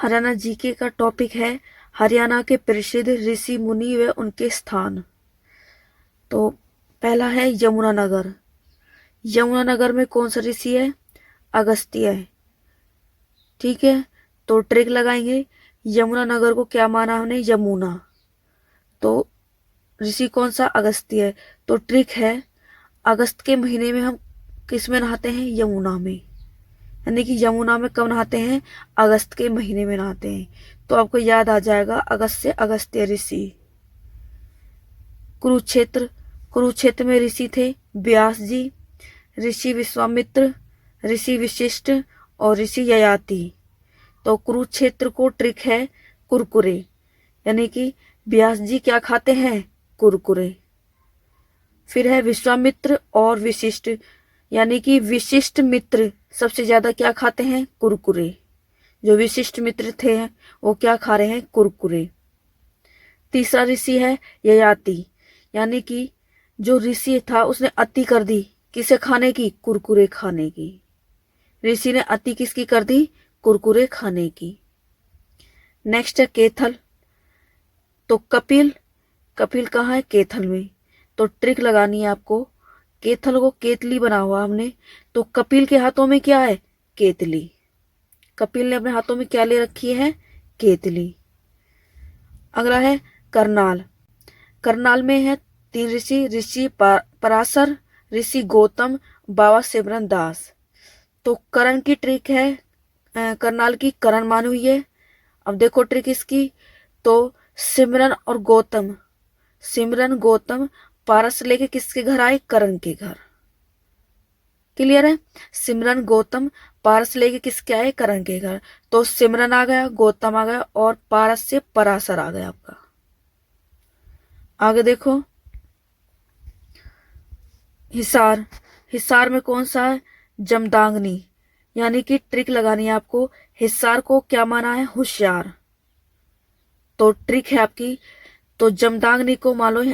Haryana GK का topic है हरियाणा के प्रसिद्ध ऋषि मुनि व उनके स्थान। तो पहला है यमुनानगर। यमुनानगर में कौन सा ऋषि है? अगस्त्य है। ठीक है, तो ट्रिक लगाएंगे। यमुनानगर को क्या माना हमने? यमुना। तो ऋषि कौन सा? अगस्त्य है। तो ट्रिक है, अगस्त के महीने में हम किस में नहाते हैं? यमुना में। यानी कि यमुना में कब नहाते हैं? अगस्त के महीने में नहाते हैं। तो आपको याद आ जाएगा अगस्त से अगस्त्य ऋषि। कुरुक्षेत्र। कुरुक्षेत्र में ऋषि थे व्यास जी, ऋषि विश्वामित्र, ऋषि वशिष्ठ और ऋषि ययाति। तो कुरुक्षेत्र को ट्रिक है कुरकुरे, यानी कि व्यास जी क्या खाते हैं? कुरकुरे। फिर है विश्वामित्र और विशिष्ट, यानी कि विशिष्ट मित्र सबसे ज्यादा क्या खाते हैं? कुरकुरे। जो विशिष्ट मित्र थे वो क्या खा रहे हैं? कुरकुरे। तीसरा ऋषि है ययाति, यानी कि जो ऋषि था उसने अति कर दी किसे खाने की? कुरकुरे खाने की। ऋषि ने अति किसकी कर दी? कुरकुरे खाने की। नेक्स्ट है केथल। तो कपिल। कपिल कहाँ है? केथल में। तो ट्रिक लगानी है आपको। केथल को केतली बना हुआ हमने, तो कपिल के हाथों में क्या है? केतली। कपिल ने अपने हाथों में क्या ले रखी है? केतली। अगला है करनाल। करनाल में है 3 ऋषि, ऋषि पराशर, ऋषि गौतम, बाबा सिमरन दास। तो करण की ट्रिक है, करनाल की करण मानी हुई है। अब देखो ट्रिक इसकी। तो सिमरन और गौतम, सिमरन गौतम पारस लेके किसके घर आए? करण के घर। क्लियर है? सिमरन गौतम पारस लेके किसके आए? करण के घर। तो सिमरन आ गया, गौतम आ गया और पारस से पराशर आ गया आपका। आगे देखो हिसार। हिसार में कौन सा है? जमदाग्नि, यानी कि ट्रिक लगानी है आपको। हिसार को क्या माना है? होशियार। तो ट्रिक है आपकी। तो जमदाग्नि को मान लो,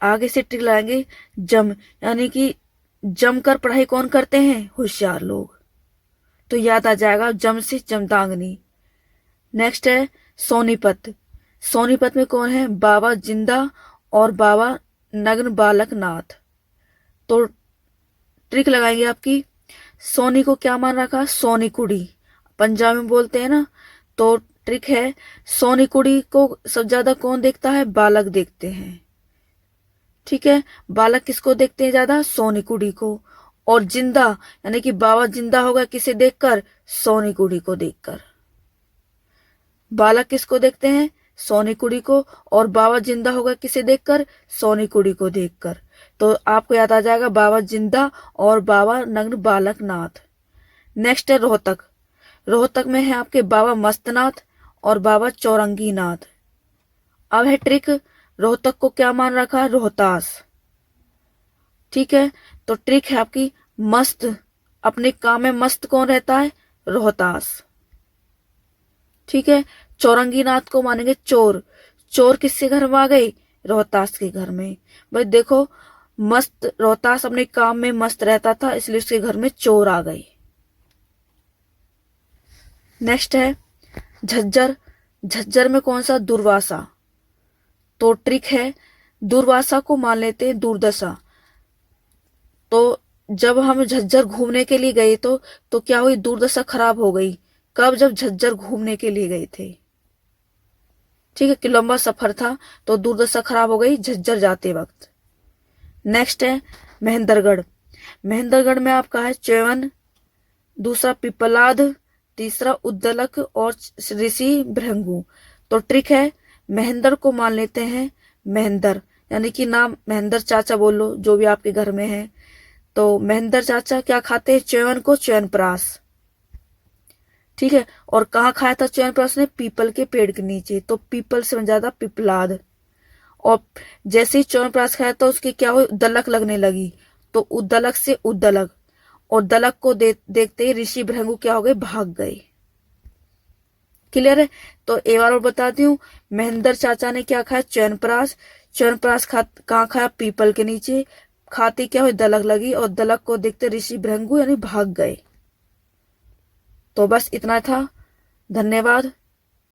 आगे से ट्रिक लगाएंगे। जम, यानी कि जमकर पढ़ाई कौन करते हैं? होशियार लोग। तो याद आ जाएगा जम से जमदाग्नि। नेक्स्ट है सोनीपत। सोनीपत में कौन है? बाबा जिंदा और बाबा नग्न बालक नाथ। तो ट्रिक लगाएंगे आपकी। सोनी को क्या मान रखा? सोनी कुड़ी, पंजाबी में बोलते हैं ना। तो ट्रिक है, सोनी कुड़ी को सबसे ज्यादा कौन देखता है? बालक देखते हैं। ठीक है, बालक किसको देखते हैं ज्यादा? सोनी कुड़ी को। और जिंदा, यानी कि बाबा जिंदा होगा किसे देखकर? सोनी कुड़ी को देखकर। बालक किसको देखते हैं? सोनी कुड़ी को। और बाबा जिंदा होगा किसे देखकर? सोनी कुड़ी को देखकर। तो आपको याद आ जाएगा बाबा जिंदा और बाबा नग्न बालक नाथ। नेक्स्ट है रोहतक। रोहतक में है आपके बाबा मस्तनाथ और बाबा चौरंगी नाथ। अब है ट्रिक, रोहतक को क्या मान रखा है? रोहतास। ठीक है, तो ट्रिक है आपकी मस्त, अपने काम में मस्त कौन रहता है? रोहतास। ठीक है, चौरंगी नाथ को मानेंगे चोर। चोर किसके घर में आ गई? रोहतास के घर में। भाई देखो, मस्त रोहतास अपने काम में मस्त रहता था, इसलिए उसके घर में चोर आ गए। नेक्स्ट है झज्जर। झज्जर में कौन सा? दुर्वासा। तो ट्रिक है, दुर्वासा को मान लेते हैं दुर्दशा। तो जब हम झज्जर घूमने के लिए गए तो क्या हुई? दुर्दशा खराब हो गई। कब? जब झज्जर घूमने के लिए गए थे। ठीक है, कि लंबा सफर था तो दुर्दशा खराब हो गई झज्जर जाते वक्त। नेक्स्ट है महेंद्रगढ़। महेंद्रगढ़ में आपका है च्यवन, दूसरा पिपलाद, तीसरा उद्दलक और ऋषि भृंगु। तो ट्रिक है, महेंद्र को मान लेते हैं महेंद्र, यानी कि नाम महेंद्र चाचा बोल लो जो भी आपके घर में है। तो महेंद्र चाचा क्या खाते हैं? च्यवन को च्यवनप्राश। ठीक है, और कहाँ खाया था च्यवनप्राश ने? पीपल के पेड़ के नीचे। तो पीपल से बन जाता पिपलाद। और जैसे ही च्यवनप्राश खाया तो उसकी क्या हुई? दलक लगने लगी। तो उद्दलक से उद्दलक, और दलक को देखते ही ऋषि भृंगु क्या हो गए? भाग गए। क्लियर है? तो एक बार और बताती हूँ, महेंद्र चाचा ने क्या खाया? च्यवनप्राश। च्यवनप्राश कहाँ खाया? पीपल के नीचे। खाते क्या हुई? दलक लगी, और दलक को देखते ऋषि भृंगु यानी भाग गए। तो बस इतना था। धन्यवाद।